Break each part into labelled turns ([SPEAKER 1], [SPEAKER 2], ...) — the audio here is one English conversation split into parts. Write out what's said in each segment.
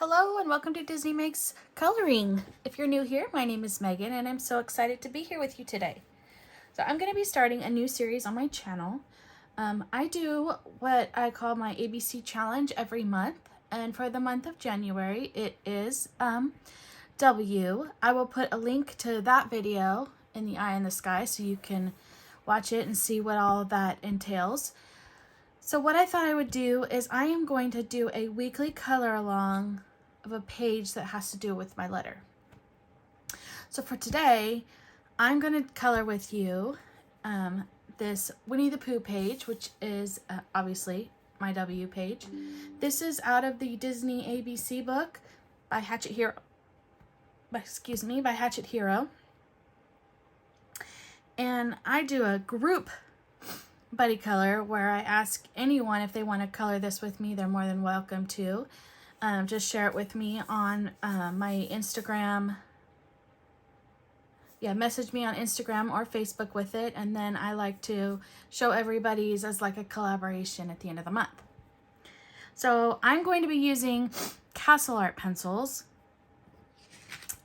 [SPEAKER 1] Hello and welcome to Disney Makes Coloring. If you're new here, my name is Megan and I'm so excited to be here with you today. So I'm going to be starting a new series on my channel. I do what I call my ABC challenge every month, and for the month of January it is W. I will put a link to that video in the eye in the sky so you can watch it and see what all of that entails. So what I thought I would do is I am going to do a weekly color along of a page that has to do with my letter. So for today, I'm going to color with you this Winnie the Pooh page, which is obviously my W page. This is out of the Disney ABC book by Hatchet Hero. And I do a group buddy color where I ask anyone if they want to color this with me. They're more than welcome to. Just share it with me on my Instagram. Yeah, message me on Instagram or Facebook with it, and then I like to show everybody's as like a collaboration at the end of the month. So I'm going to be using Castle Art pencils,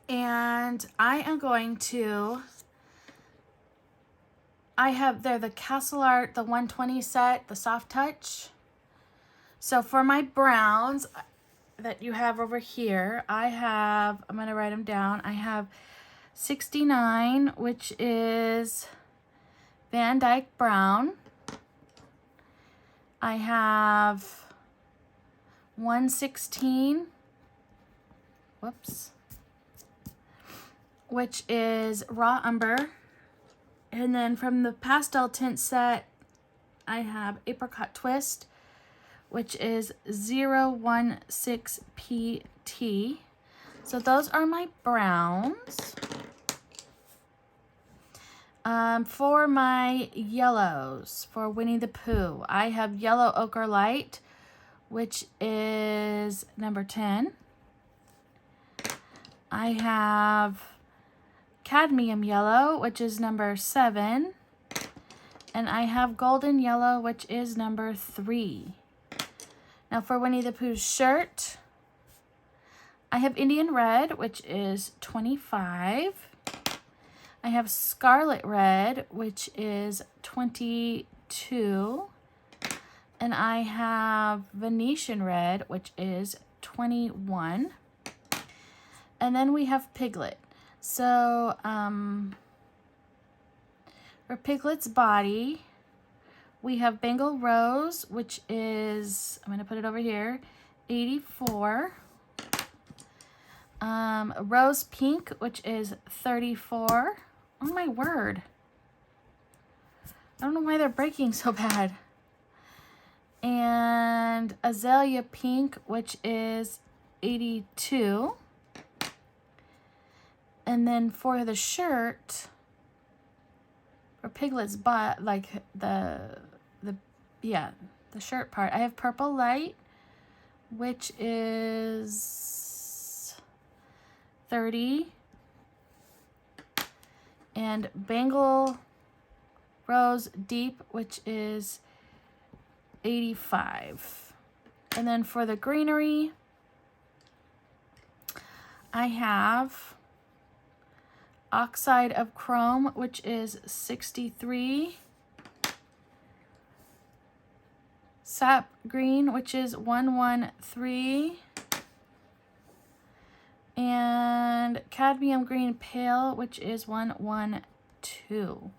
[SPEAKER 1] and I am going to they're the Castle Art, the 120 set, the soft touch. So for my browns that you have over here, I'm going to write them down. I have 69, which is Van Dyke Brown. I have 116, which is Raw Umber. And then from the pastel tint set, I have Apricot Twist, which is 016PT. So those are my browns. For my yellows, for Winnie the Pooh, I have Yellow Ochre Light, which is number 10. I have Cadmium Yellow, which is number 7, and I have Golden Yellow, which is number 3. Now for Winnie the Pooh's shirt, I have Indian Red, which is 25. I have Scarlet Red, which is 22. And I have Venetian Red, which is 21. And then we have Piglet. So, for Piglet's body, we have Bengal Rose, which is, I'm going to put it over here, 84. Rose Pink, which is 34. Oh my word. I don't know why they're breaking so bad. And Azalea Pink, which is 82. And then for the shirt, for Piglet's butt, like the shirt part, I have Purple Light, which is 30. And Bengal Rose Deep, which is 85. And then for the greenery, I have Oxide of Chrome, which is 63. Sap Green, which is 113. And Cadmium Green Pale, which is 112.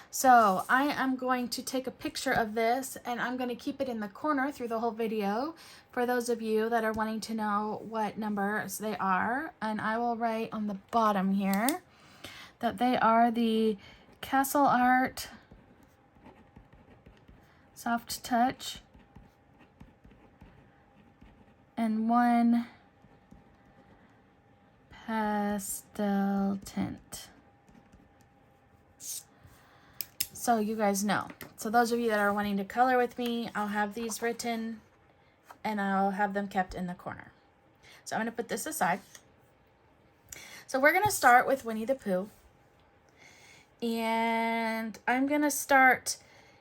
[SPEAKER 1] So I am going to take a picture of this and I'm going to keep it in the corner through the whole video for those of you that are wanting to know what numbers they are. And I will write on the bottom here that they are the Castle Art Soft Touch and 1 pastel tint. So you guys know. So those of you that are wanting to color with me, I'll have these written and I'll have them kept in the corner. So I'm going to put this aside. So we're going to start with Winnie the Pooh. And I'm going to start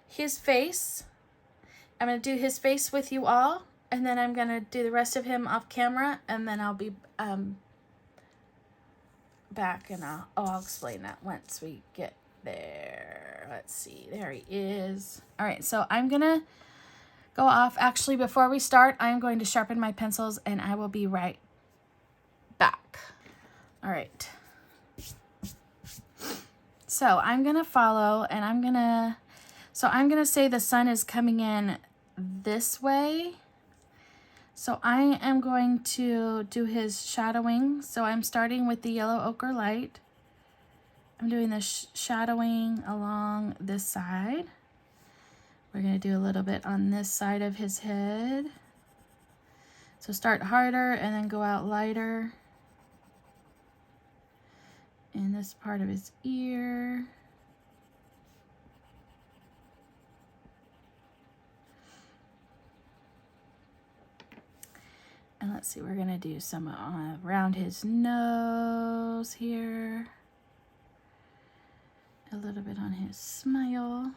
[SPEAKER 1] his face. I'm going to do his face with you all. and then I'm gonna do the rest of him off camera, and then I'll be back, and I'll explain that once we get there. Let's see, there he is. All right, so I'm gonna go off. Actually, before we start, I'm going to sharpen my pencils, and I will be right back. All right. So I'm gonna follow, and I'm gonna say the sun is coming in this way. So I am going to do his shadowing. So I'm starting with the yellow ochre light. I'm doing the shadowing along this side. We're going to do a little bit on this side of his head. So start harder and then go out lighter. In this part of his ear. And let's see, we're gonna do some around his nose here. A little bit on his smile.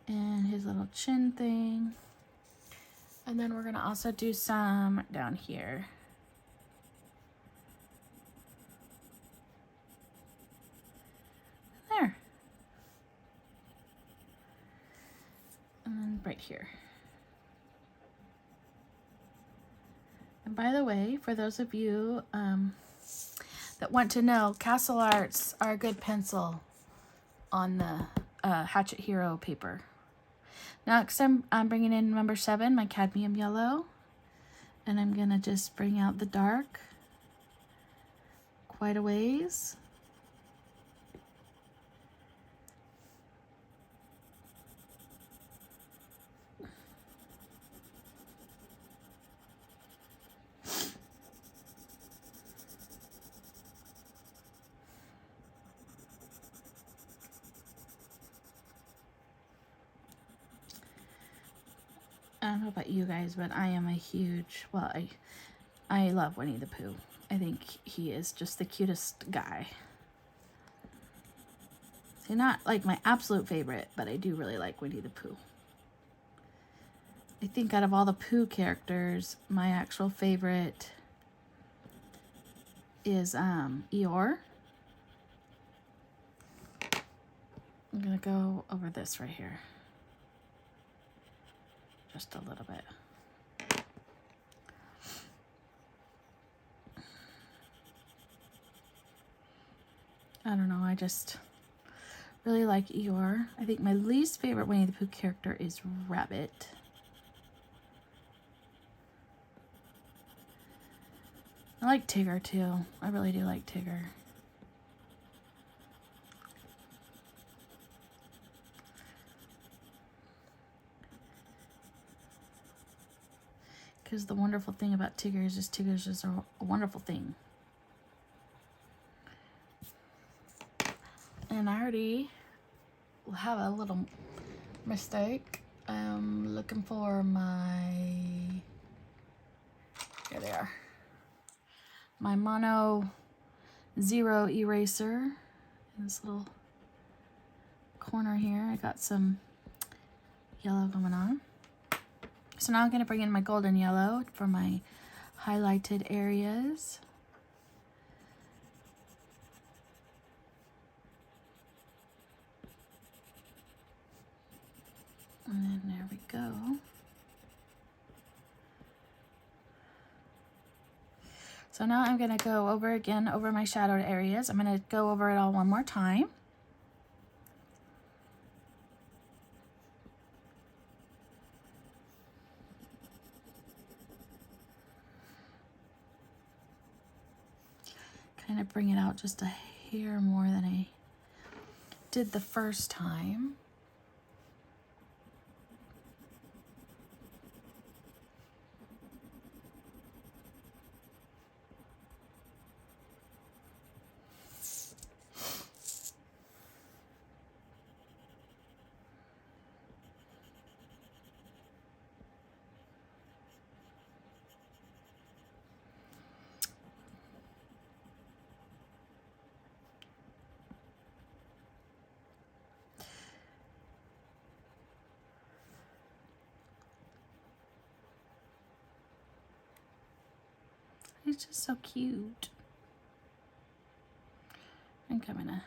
[SPEAKER 1] And his little chin thing. And then we're gonna also do some down here. There. And right here. And by the way, for those of you that want to know, Castle Arts are a good pencil on the Hatchet Hero paper. Next, I'm bringing in number 7, my cadmium yellow, and I'm gonna just bring out the dark quite a ways. I don't know about you guys, but I am a huge, well, I love Winnie the Pooh. I think he is just the cutest guy. He's not like my absolute favorite, but I do really like Winnie the Pooh. I think out of all the Pooh characters, my actual favorite is Eeyore. I'm gonna go over this right here. Just a little bit. I don't know, I just really like Eeyore. I think my least favorite Winnie the Pooh character is Rabbit. I like Tigger too. I really do like Tigger. Because the wonderful thing about Tigger is just Tigger's just a wonderful thing. And I already have a little mistake. I'm looking for my, here they are. My Mono Zero eraser. In this little corner here, I got some yellow going on. So now I'm going to bring in my golden yellow for my highlighted areas. And then there we go. So now I'm going to go over again over my shadowed areas. I'm going to go over it all one more time. Kind of bring it out just a hair more than I did the first time. He's just so cute. I think I'm gonna...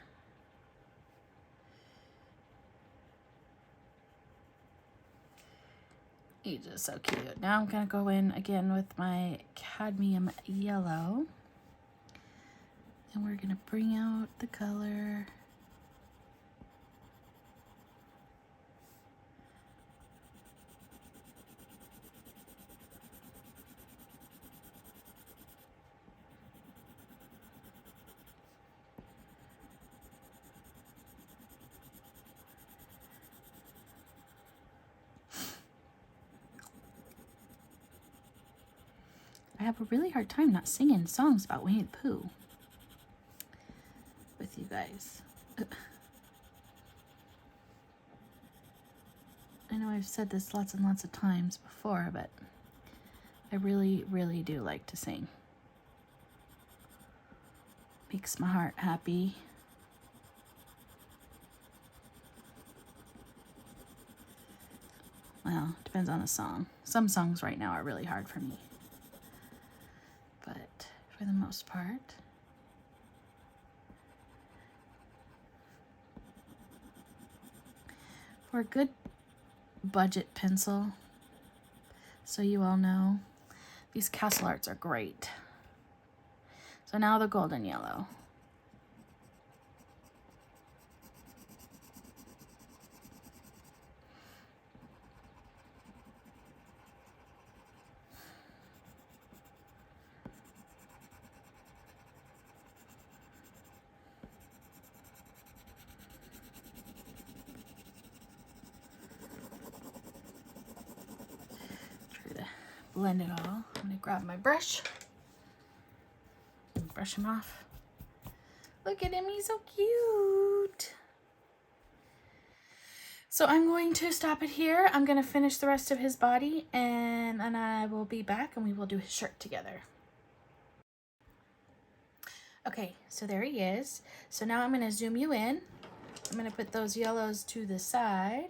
[SPEAKER 1] He's just so cute. Now I'm gonna go in again with my cadmium yellow. And we're gonna bring out the color. I have a really hard time not singing songs about Winnie the Pooh with you guys. I know I've said this lots and lots of times before, but I really, really do like to sing. Makes my heart happy. Well, depends on the song. Some songs right now are really hard for me. But for the most part, for a good budget pencil, so you all know, these Castle Arts are great. So now the golden yellow. Blend it all. I'm gonna grab my brush and brush him off. Look at him, he's so cute. So I'm going to stop it here. I'm gonna finish the rest of his body and then I will be back and we will do his shirt together. Okay, so there he is. So now I'm gonna zoom you in. I'm gonna put those yellows to the side.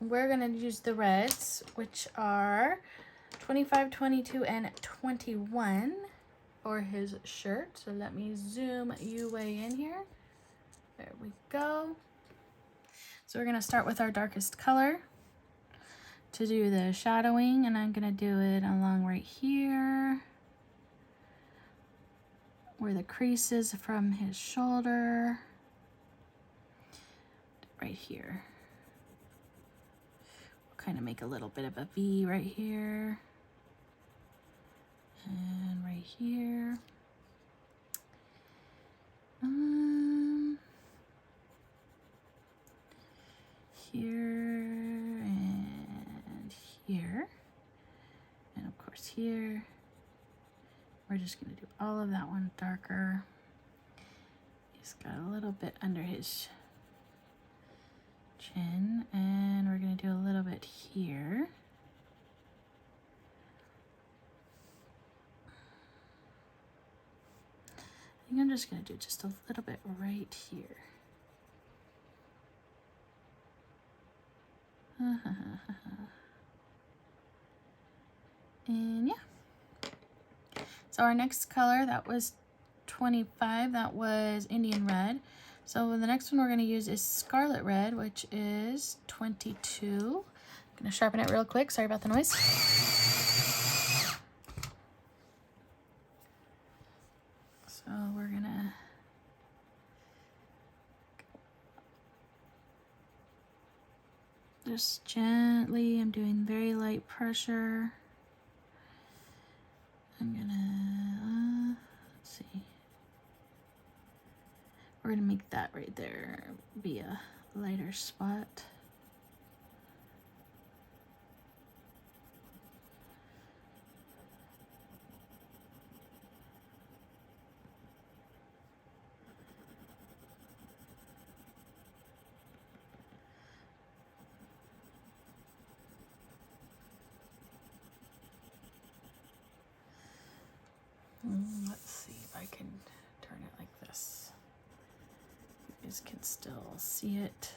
[SPEAKER 1] We're gonna use the reds, which are 25, 22, and 21 for his shirt. So let me zoom you way in here. There we go. So we're gonna start with our darkest color to do the shadowing, and I'm gonna do it along right here where the crease is from his shoulder, right here. Kind of make a little bit of a V right here and right here. Here and here, and of course here. We're just going to do all of that one darker. He's got a little bit under his chin, and we're going to do a little bit here. I think I'm just going to do just a little bit right here. And yeah. So our next color, that was 25, that was Indian red. So the next one we're going to use is Scarlet Red, which is 22. I'm going to sharpen it real quick. Sorry about the noise. So we're going to just gently, I'm doing very light pressure. I'm going to, let's see. We're going to make that right there be a lighter spot. Let's see if I can turn it like this. You guys can still see it.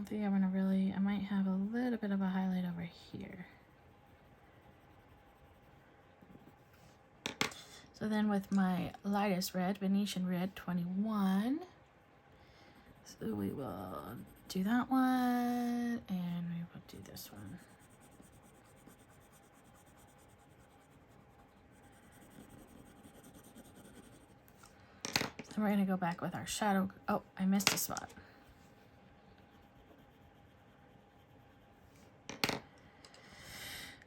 [SPEAKER 1] don't think I'm gonna really, I might have a little bit of a highlight over here. So then with my lightest red, Venetian Red 21, so we will do that one, and we will do this one. Then we're gonna go back with our shadow. Oh, I missed a spot.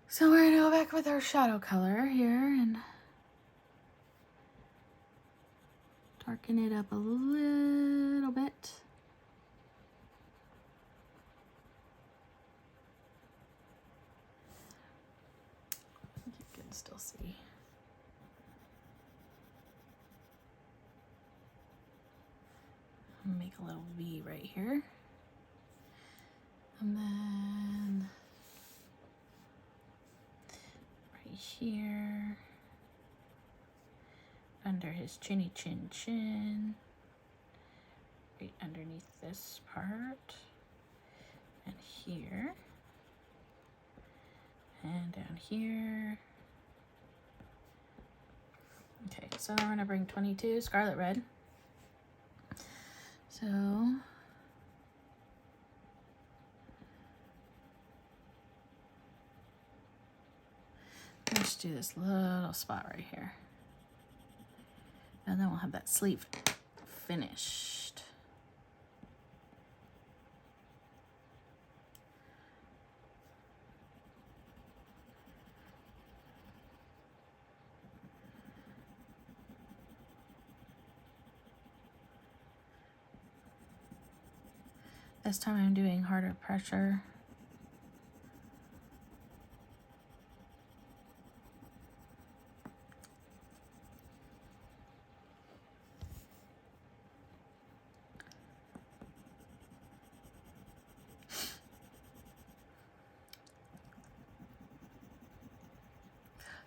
[SPEAKER 1] So we're gonna go back with our shadow color here and darken it up a little bit. You can still see. Make a little V right here. And then right here, under his chinny chin chin, right underneath this part, and here, and down here. Okay, so now we're gonna bring 22 Scarlet Red. So let's do this little spot right here. And then we'll have that sleeve finished. This time I'm doing harder pressure.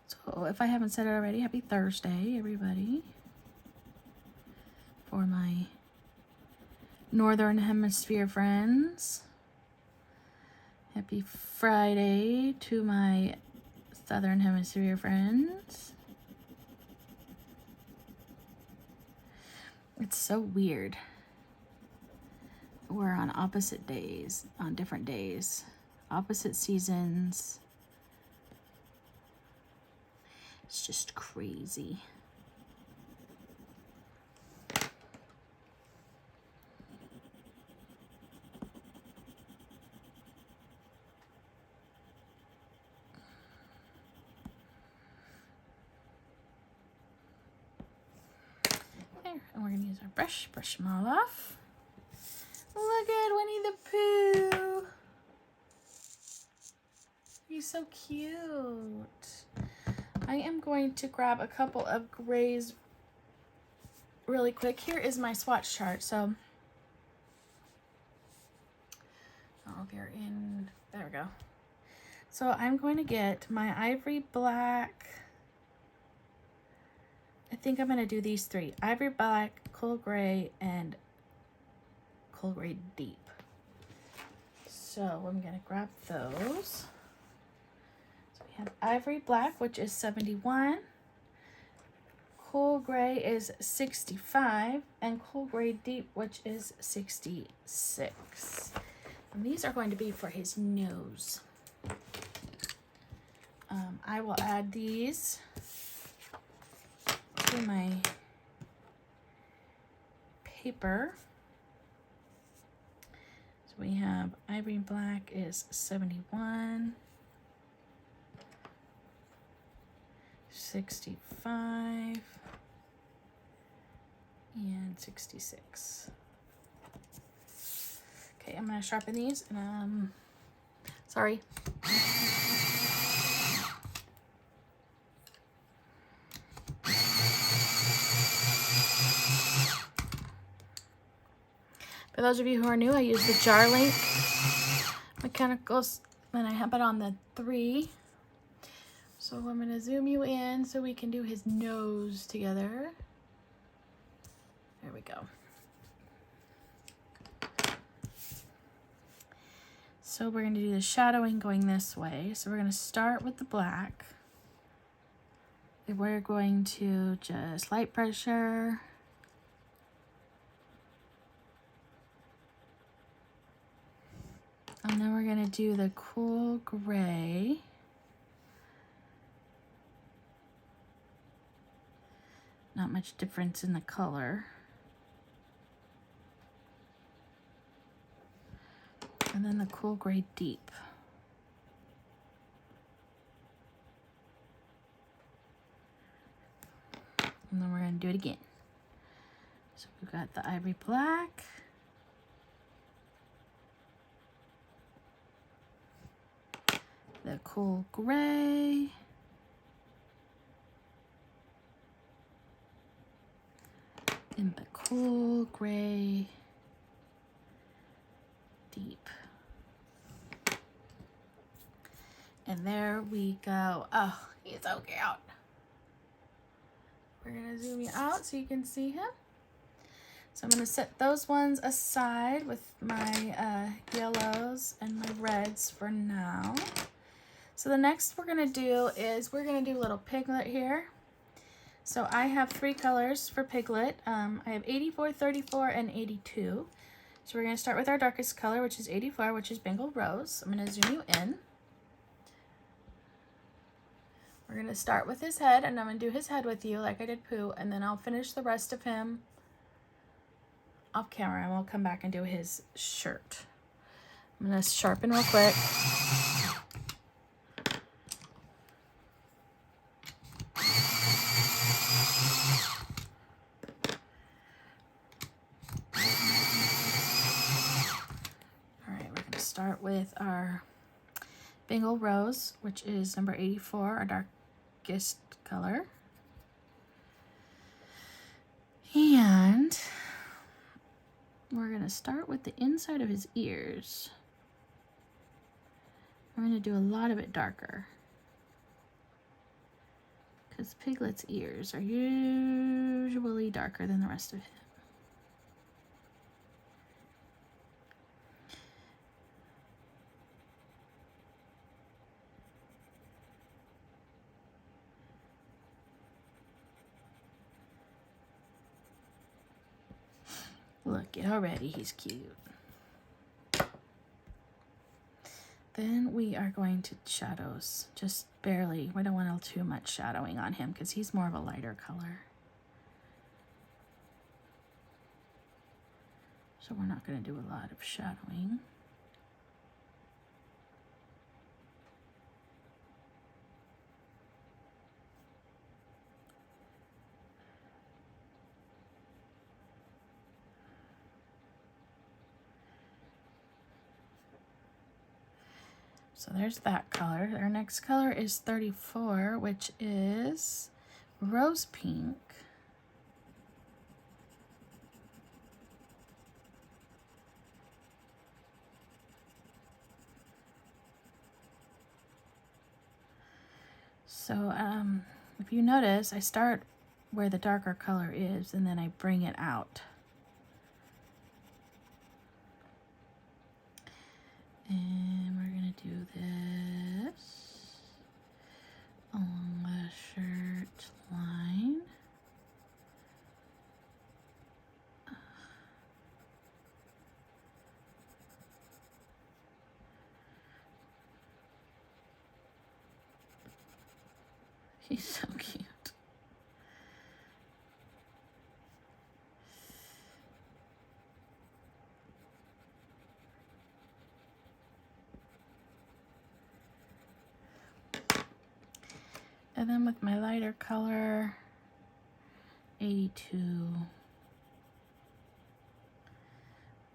[SPEAKER 1] So if I haven't said it already, happy Thursday, everybody. For my Northern Hemisphere friends. Happy Friday to my Southern Hemisphere friends. It's so weird. We're on opposite days, on different days, opposite seasons. It's just crazy. There, and we're gonna use our brush them all off. Look at Winnie the Pooh. He's so cute. I am going to grab a couple of grays really quick. Here is my swatch chart. So, oh, they're in, there we go. So I'm going to get my ivory black. I think I'm going to do these three. Ivory black, coal gray, and coal gray deep. So I'm going to grab those. Have ivory black, which is 71, cool gray is 65, and cool gray deep, which is 66. And these are going to be for his nose. I will add these to my paper. So we have ivory black is 71. 65 and 66. Okay, I'm gonna sharpen these and sorry. For those of you who are new, I use the Jar Link Mechanicals and I have it on the 3. So I'm going to zoom you in so we can do his nose together. There we go. So we're going to do the shadowing going this way. So we're going to start with the black. We're going to just light pressure. And then we're going to do the cool gray. Not much difference in the color. And then the cool gray deep. And then we're going to do it again. So we've got the ivory black. The cool gray. And the cool gray deep. And there we go. Oh, he's so cute. We're gonna zoom you out so you can see him. So I'm gonna set those ones aside with my yellows and my reds for now. So the next we're gonna do is we're gonna do a little piglet here. So I have 3 colors for piglet. I have 84, 34, and 82. So we're gonna start with our darkest color, which is 84, which is Bengal Rose. I'm gonna zoom you in. We're going to start with his head, and I'm going to do his head with you like I did Pooh, and then I'll finish the rest of him off camera, and we'll come back and do his shirt. I'm going to sharpen real quick. All right, we're going to start with our Bengal Rose, which is number 84, our darkest color. And we're going to start with the inside of his ears. We're going to do a lot of it darker, because Piglet's ears are usually darker than the rest of him. Look, already he's cute. Then we are going to shadows, just barely. We don't want too much shadowing on him because he's more of a lighter color. So we're not going to do a lot of shadowing. So there's that color. Our next color is 34, which is rose pink. So if you notice, I start where the darker color is and then I bring it out. And we're gonna do this along the shirt line. He's so cute. And then with my lighter color, 82,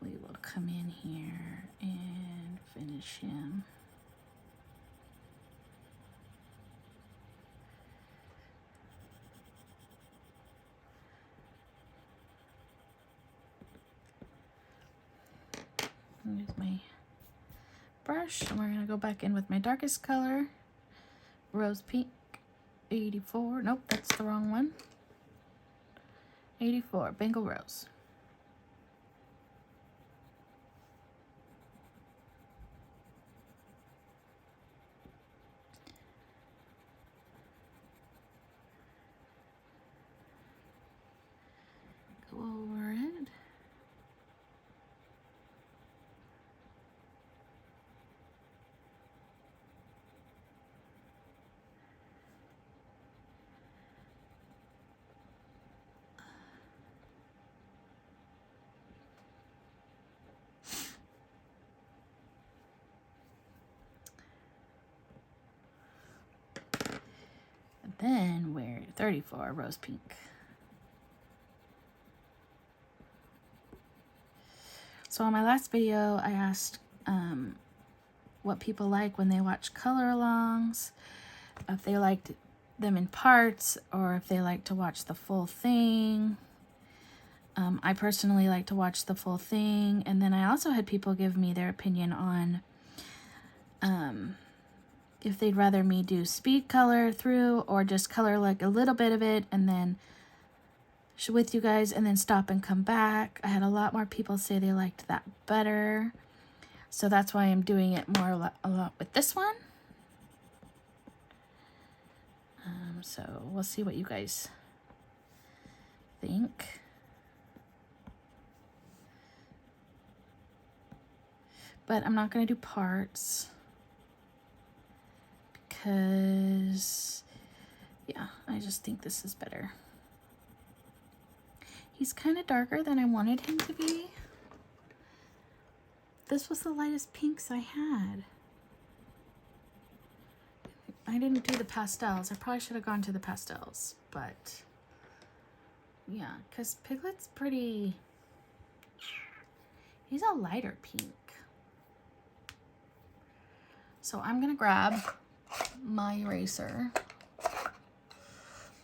[SPEAKER 1] we will come in here and finish him. Use my brush, and we're going to go back in with my darkest color, rose pink. 84, nope, that's the wrong one. 84, Bengal Rose. then we're 34, rose pink. So on my last video, I asked what people like when they watch color alongs, if they liked them in parts or if they like to watch the full thing. I personally like to watch the full thing, and then I also had people give me their opinion on if they'd rather me do speed color through or just color like a little bit of it and then with you guys and then stop and come back. I had a lot more people say they liked that better, so that's why I'm doing it more a lot with this one. So we'll see what you guys think. But I'm not going to do parts because, yeah, I just think this is better. He's kind of darker than I wanted him to be. This was the lightest pinks I had. I didn't do the pastels. I probably should have gone to the pastels, but yeah, because Piglet's pretty, he's a lighter pink. So I'm gonna grab my eraser.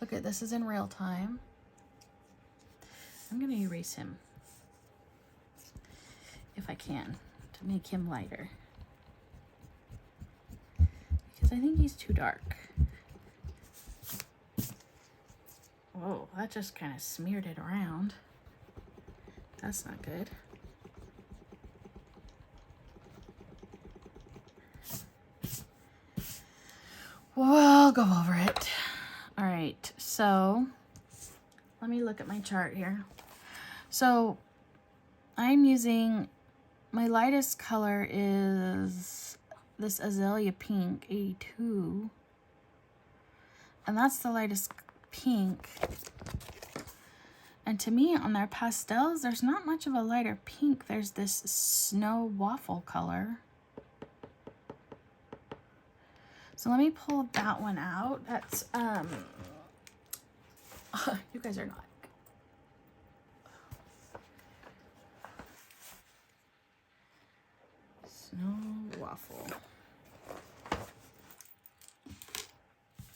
[SPEAKER 1] Look at this, is in real time. I'm gonna erase him if I can to make him lighter, because I think he's too dark. Whoa, that just kind of smeared it around. That's not good. We'll go over it. All right, so let me look at my chart here. So I'm using, my lightest color is this Azalea Pink 82. And that's the lightest pink. And to me, on their pastels, there's not much of a lighter pink. There's this snow waffle color. So let me pull that one out. That's, you guys are not. Snow waffle.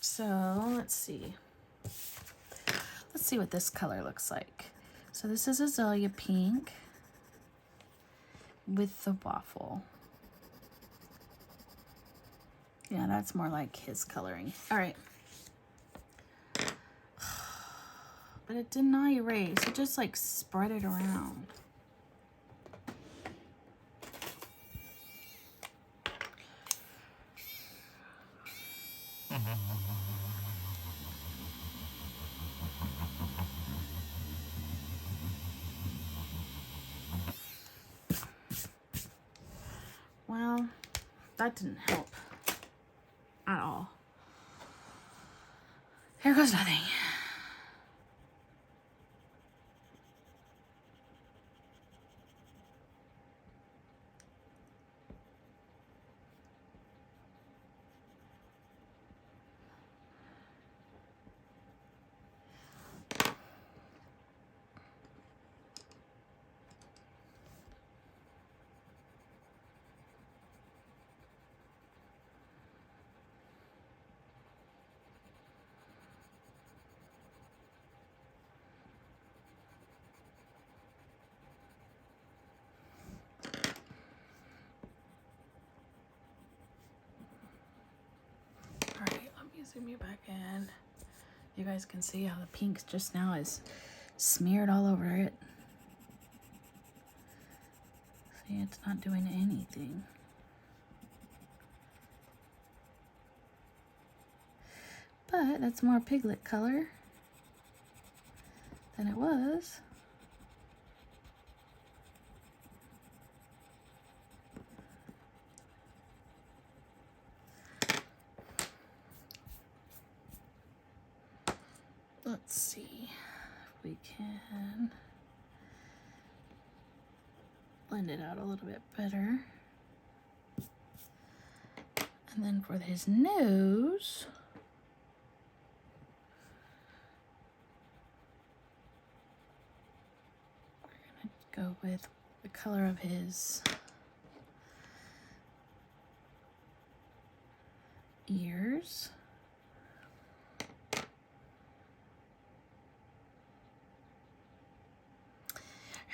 [SPEAKER 1] So let's see. Let's see what this color looks like. So this is Azalea Pink with the waffle. Yeah, that's more like his coloring. All right. But it did not erase. It just like spread it around. Well, that didn't help at all. Here goes nothing. Zoom you back in. You guys can see how the pink just now is smeared all over it. See, it's not doing anything. But that's more piglet color than it was. Let's see if we can blend it out a little bit better. And then for his nose, go with the color of his ears.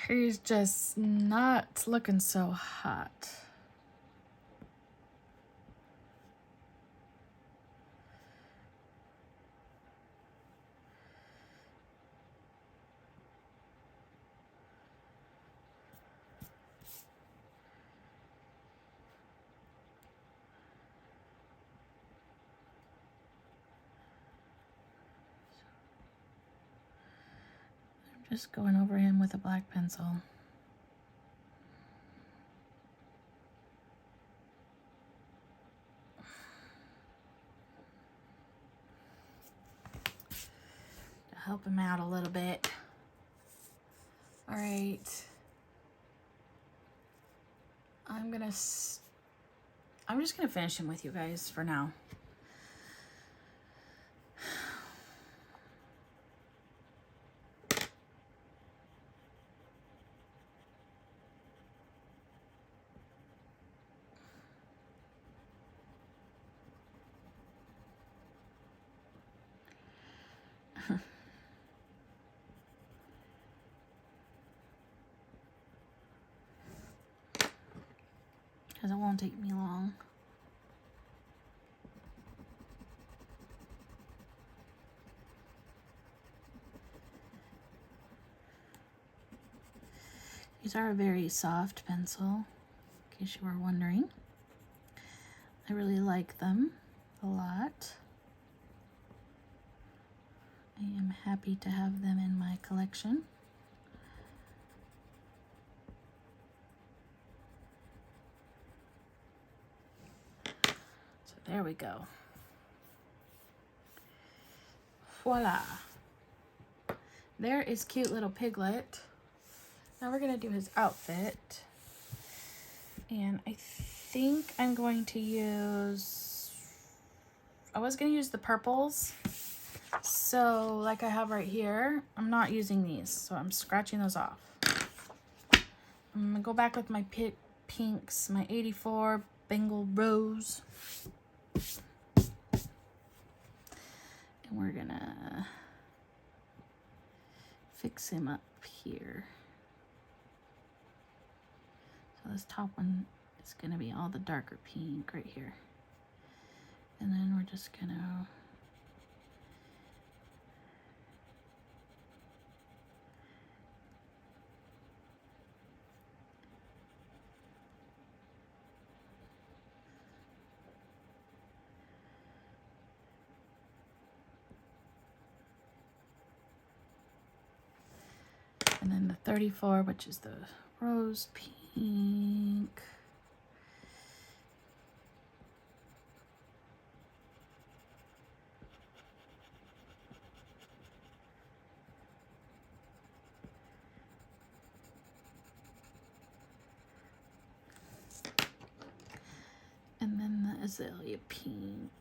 [SPEAKER 1] He's just not looking so hot. Just going over him with a black pencil. To help him out a little bit. All right. I'm just gonna finish him with you guys for now. Because it won't take me long. These are a very soft pencil, in case you were wondering. I really like them a lot. I am happy to have them in my collection. So there we go. Voila. There is cute little Piglet. Now we're gonna do his outfit. And I think I'm going to use, I was gonna use the purples. So like I have right here, I'm not using these. So I'm scratching those off. I'm gonna go back with my pinks, my 84 Bengal Rose. And we're gonna fix him up here. So this top one is gonna be all the darker pink right here. And then we're just gonna and then the 34, which is the rose pink. And then the azalea pink.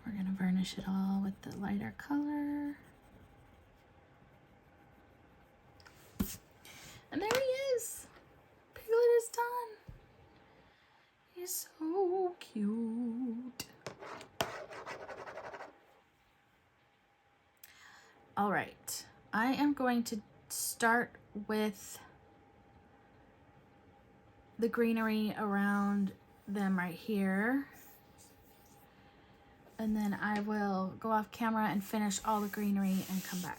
[SPEAKER 1] We're gonna varnish it all with the lighter color. And there he is. Piglet is done. He's so cute. All right, I am going to start with the greenery around them right here. And then I will go off camera and finish all the greenery and come back.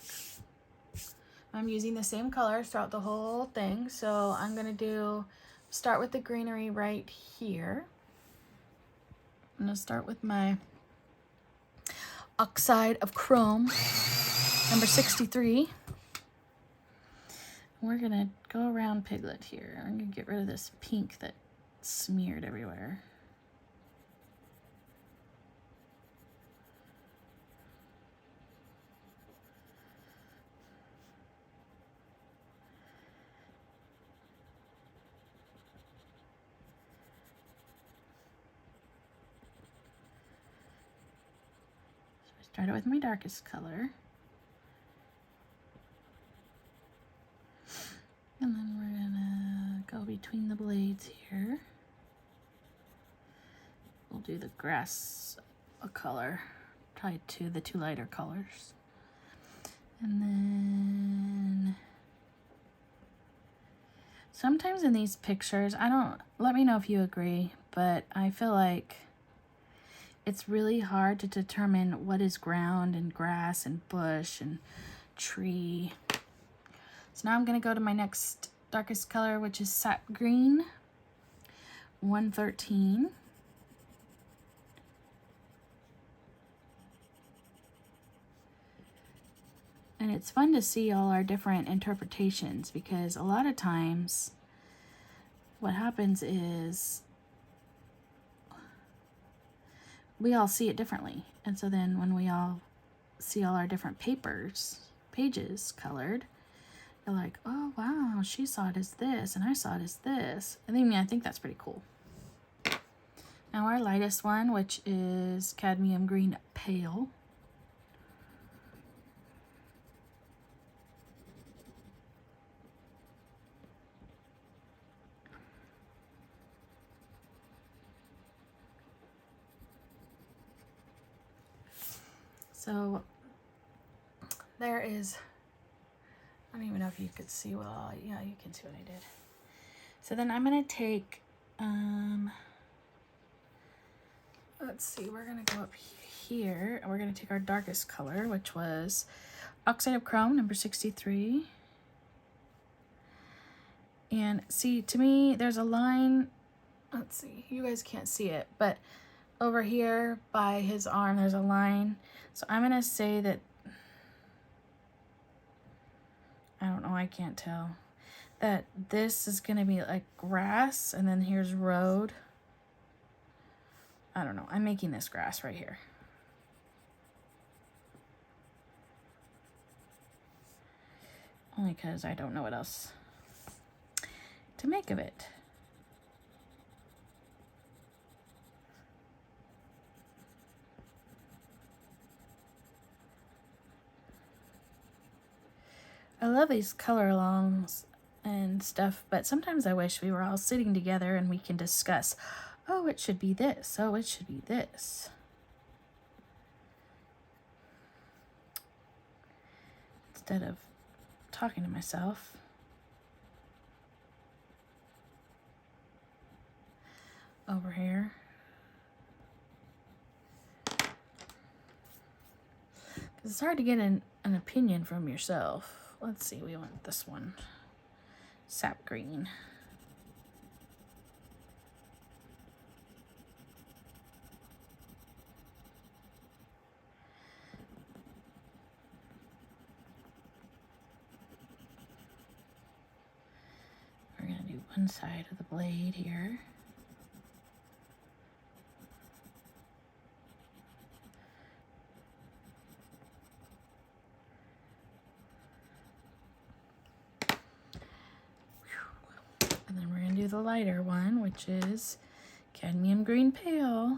[SPEAKER 1] I'm using the same colors throughout the whole thing. So I'm gonna start with the greenery right here. I'm gonna start with my Oxide of Chrome, number 63. We're gonna go around Piglet here. I'm gonna get rid of this pink that smeared everywhere. So I started with my darkest color. between the blades here. We'll do the grass color tied to the two lighter colors. And then sometimes in these pictures, let me know if you agree, but I feel like it's really hard to determine what is ground and grass and bush and tree. So now I'm gonna go to my next darkest color, which is sap green, 113. And it's fun to see all our different interpretations, because a lot of times what happens is we all see it differently. And so then when we all see all our different pages colored, you're like, oh wow, she saw it as this and I saw it as this. I think that's pretty cool. Now our lightest one, which is cadmium green pale. So there is, I don't even know if you could see well, yeah, you can see what I did. So then I'm gonna take, let's see, we're gonna go up here and we're gonna take our darkest color, which was oxide of chrome, number 63. And see, to me, there's a line, let's see, you guys can't see it, but over here by his arm, there's a line. So I'm gonna say that, I don't know, I can't tell, that this is gonna be like grass and then here's road. I don't know, I'm making this grass right here. Only because I don't know what else to make of it. I love these color alongs and stuff, but sometimes I wish we were all sitting together and we can discuss, oh, it should be this, oh, it should be this. Instead of talking to myself. Over here. It's hard to get an opinion from yourself. Let's see, we want this one, sap green. We're gonna do one side of the blade here. And then we're going to do the lighter one, which is cadmium green pale.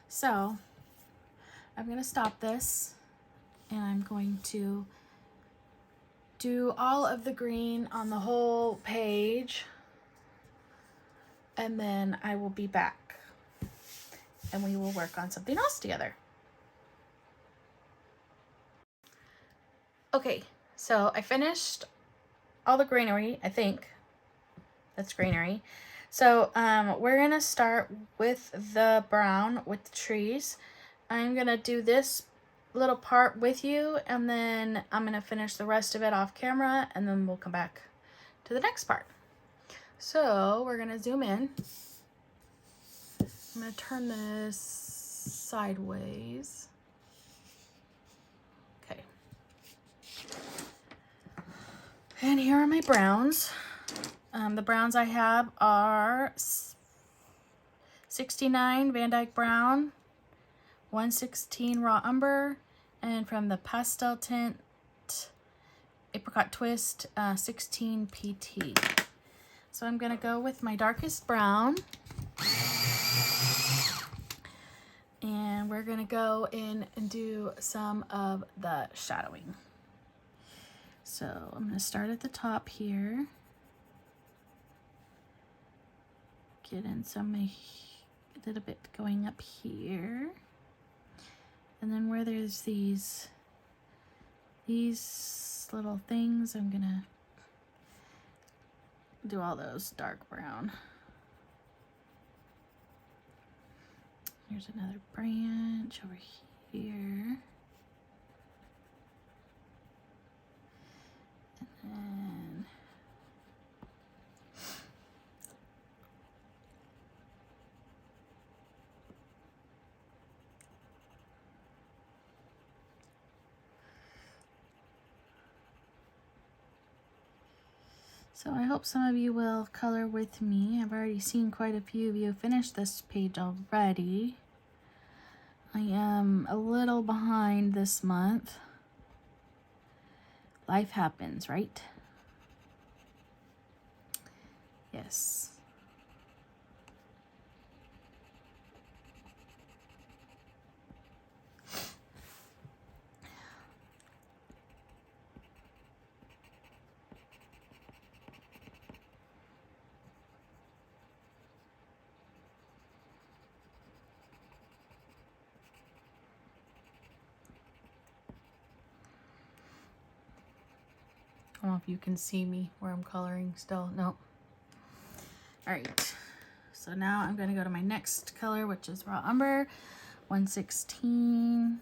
[SPEAKER 1] So I'm going to stop this and I'm going to do all of the green on the whole page, and then I will be back and we will work on something else together. Okay, so I finished all the greenery, I think. That's greenery. So we're gonna start with the brown with the trees. I'm gonna do this little part with you, and then I'm gonna finish the rest of it off camera, and then we'll come back to the next part. So we're gonna zoom in. I'm gonna turn this sideways. Okay. And here are my browns. The browns I have are 69 Van Dyke Brown, 116 Raw Umber, and from the Pastel Tint Apricot Twist 16 PT. So I'm gonna go with my darkest brown, and we're gonna go in and do some of the shadowing. So I'm gonna start at the top here, get in some a little bit going up here, and then where there's these little things, I'm gonna do all those dark brown. Here's another branch over here. And then so I hope some of you will color with me. I've already seen quite a few of you finish this page already. I am a little behind this month. Life happens, right? Yes. I don't know if you can see me where I'm coloring still. No. All right. So now I'm going to go to my next color, which is Raw Umber 116.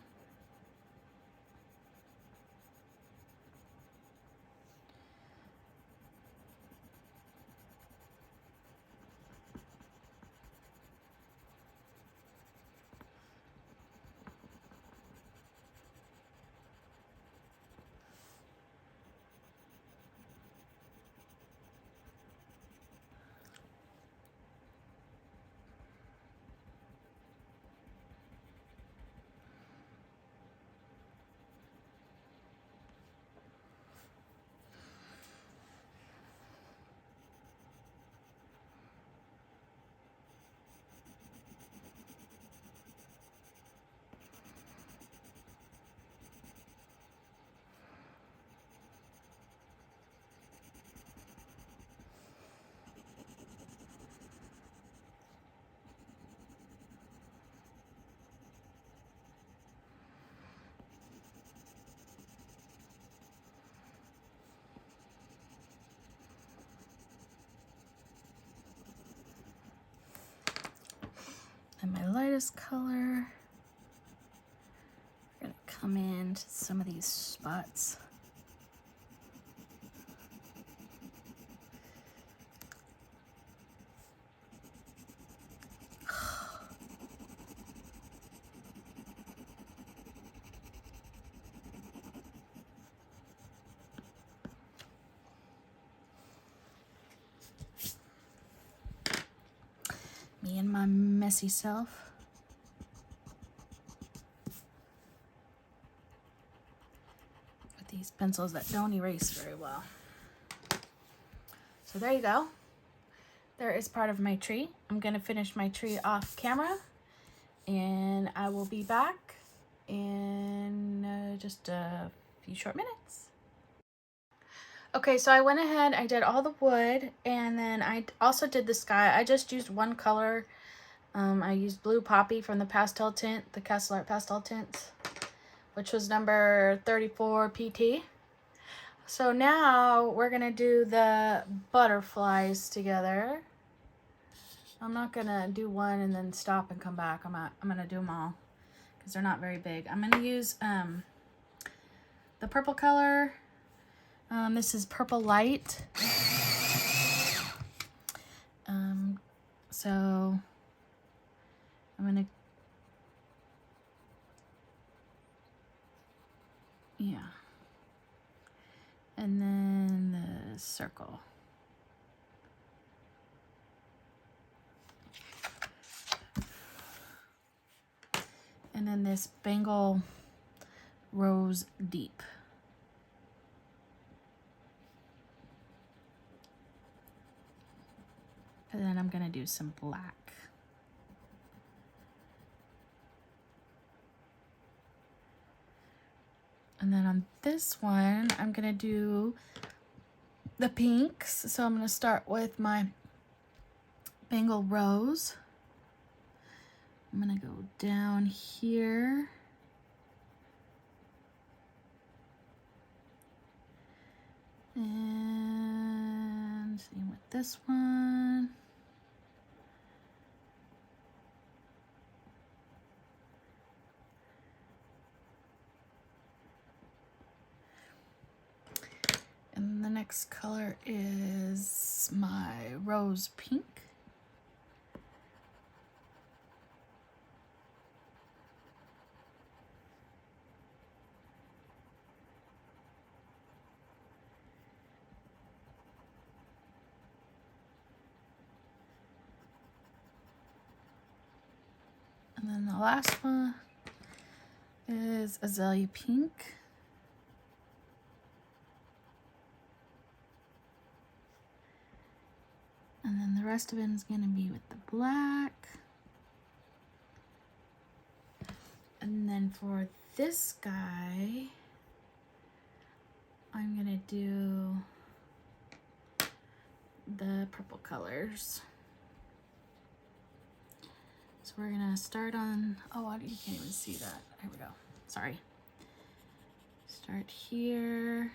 [SPEAKER 1] And my lightest color, we're gonna come into some of these spots. Me and my messy self. With these pencils that don't erase very well. So there you go. There is part of my tree. I'm gonna finish my tree off camera, and I will be back in just a few short minutes. Okay, so I went ahead, I did all the wood, and then I also did the sky. I just used one color. I used Blue Poppy from the Pastel Tint, the Castle Art Pastel Tints, which was number 34 PT. So now we're gonna do the butterflies together. I'm not gonna do one and then stop and come back. I'm gonna do them all because they're not very big. I'm gonna use the purple color. This is Purple Light. So I'm gonna, yeah. And then the circle. And then this Bengal Rose Deep. And then I'm going to do some black. And then on this one, I'm going to do the pinks. So I'm going to start with my Bengal Rose. I'm going to go down here. And same with this one. And the next color is my Rose Pink. And then the last one is Azalea Pink. And then the rest of it is going to be with the black. And then for this guy, I'm going to do the purple colors. So we're going to start on, oh, you can't even see that. Here we go. Sorry. Start here.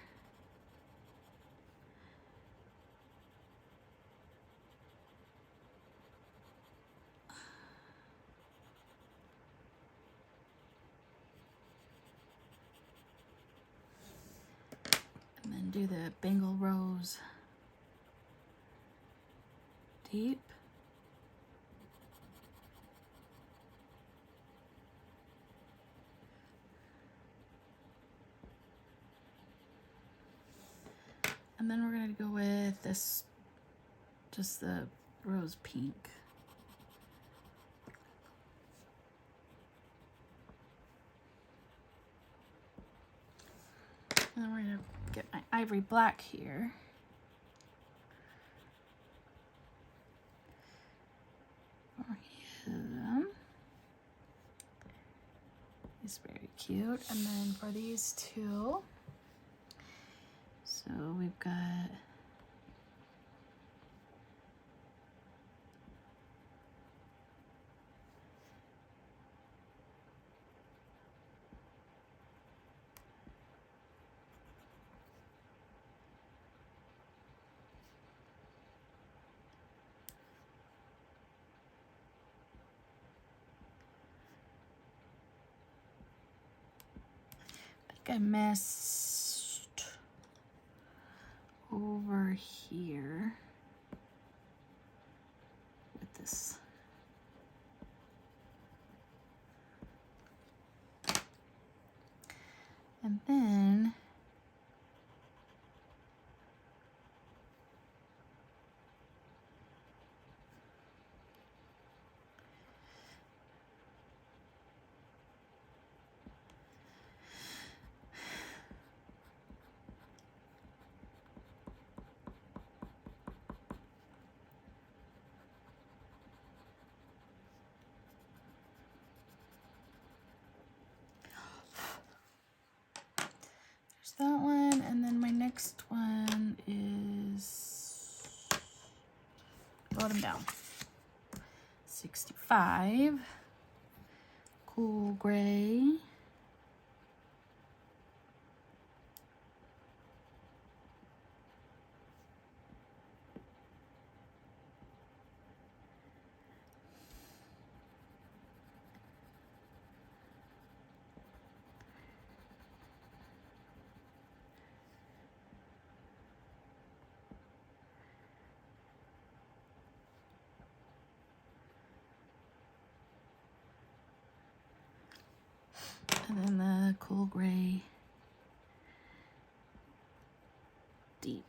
[SPEAKER 1] And then do the Bengal Rose Deep. And then we're going to go with this, just the Rose Pink. And then we're going to get my Ivory Black here. For him. He's very cute. And then for these two, so we've got I messed over here with this. And then that one, and then my next one is, load them down, 65, Cool Gray, and then the Cool Gray Deep.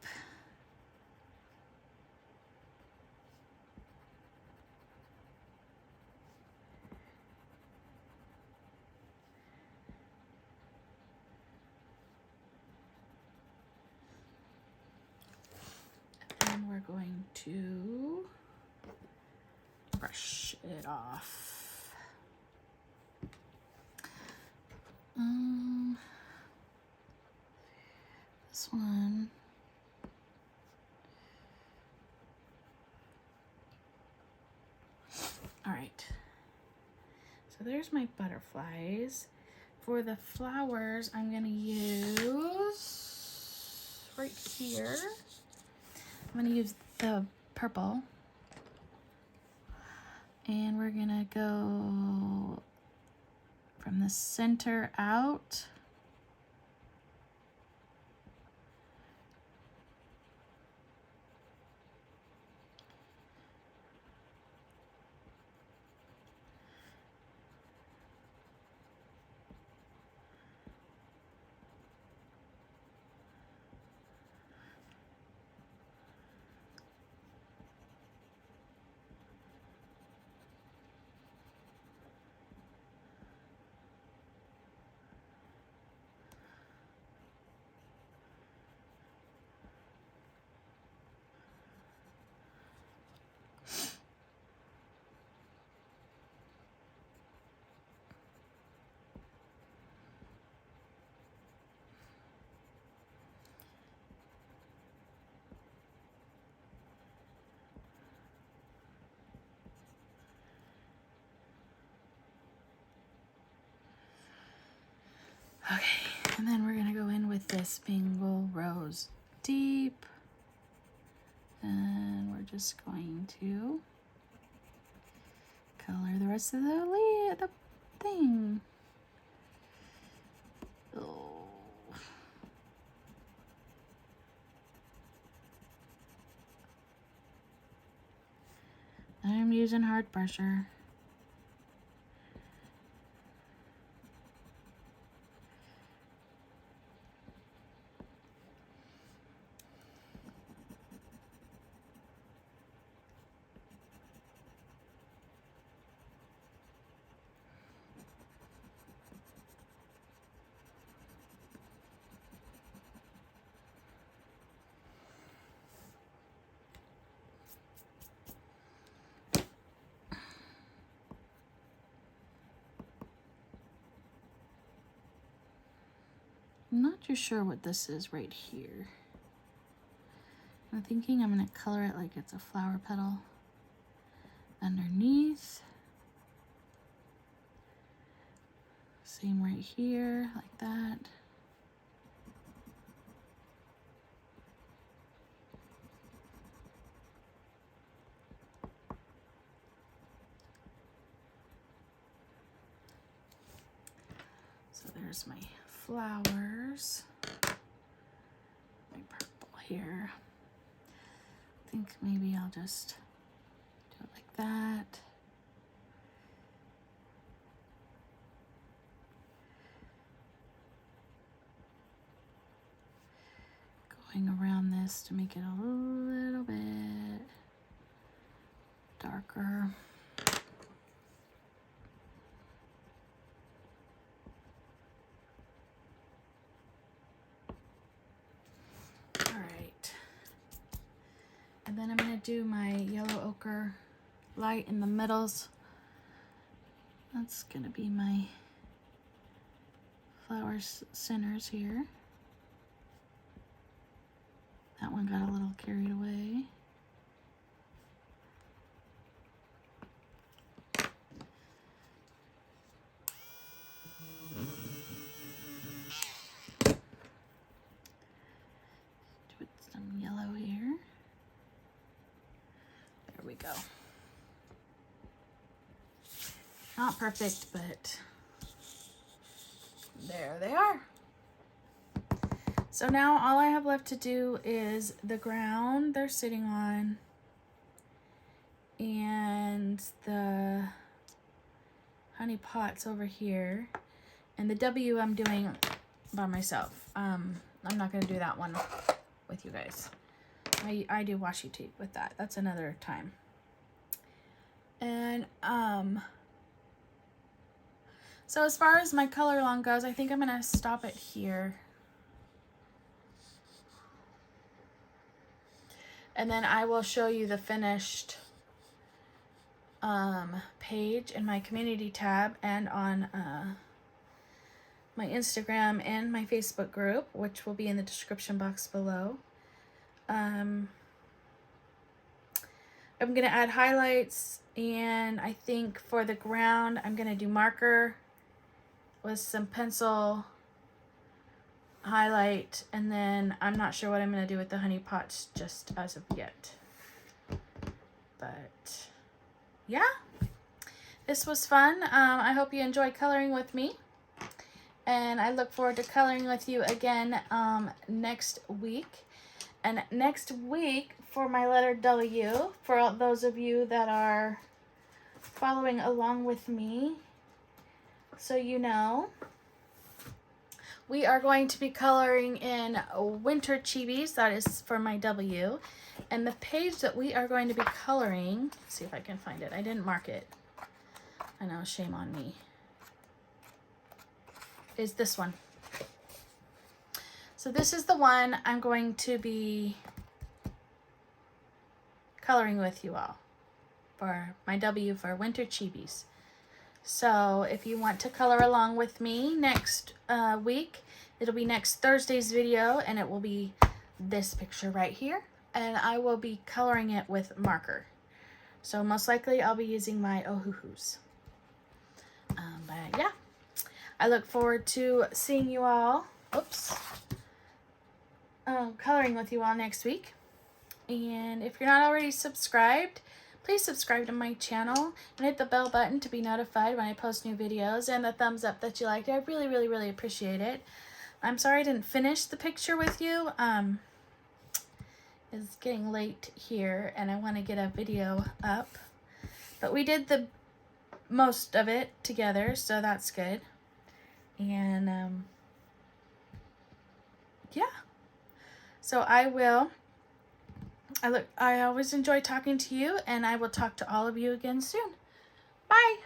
[SPEAKER 1] to brush it off. This one. All right. So there's my butterflies. For the flowers, I'm gonna use right here. I'm gonna use the purple. And we're gonna go from the center out. Okay, and then we're gonna go in with this Bengal Rose Deep. And we're just going to color the rest of the thing. Oh. I'm using hard pressure. I'm not too sure what this is right here. I'm thinking I'm going to color it like it's a flower petal underneath. Same right here, like that. So there's my flowers. My purple here. I think maybe I'll just do it like that. Going around this to make it a little bit darker. And then I'm going to do my yellow ochre light in the middles. That's going to be my flower centers here. That one got a little carried away. Put some yellow here. There we go. Not perfect, but there they are. So now all I have left to do is the ground they're sitting on and the honey pots over here. And the W I'm doing by myself. I'm not going to do that one with you guys. I do washi tape with that. That's another time. And so as far as my color along goes, I think I'm going to stop it here. And then I will show you the finished page in my community tab and on my Instagram and my Facebook group, which will be in the description box below. I'm going to add highlights, and I think for the ground I'm going to do marker with some pencil highlight, and then I'm not sure what I'm going to do with the honey pots just as of yet. But yeah, this was fun. I hope you enjoyed coloring with me, and I look forward to coloring with you again next week. And next week for my letter W, for all those of you that are following along with me, so you know, we are going to be coloring in Winter Chibis. That is for my W. And the page that we are going to be coloring, let's see if I can find it. I didn't mark it. I know, shame on me. Is this one. So this is the one I'm going to be coloring with you all for my W for Winter Chibis. So if you want to color along with me next week, it'll be next Thursday's video, and it will be this picture right here. And I will be coloring it with marker. So most likely I'll be using my Ohuhus. But yeah, I look forward to seeing you all. Oops. Coloring with you all next week. And if you're not already subscribed, please subscribe to my channel and hit the bell button to be notified when I post new videos, and the thumbs up that you liked. I really, really, really appreciate it. I'm sorry I didn't finish the picture with you. It's getting late here and I want to get a video up. But we did the most of it together, so that's good. And yeah. So I always enjoy talking to you, and I will talk to all of you again soon. Bye.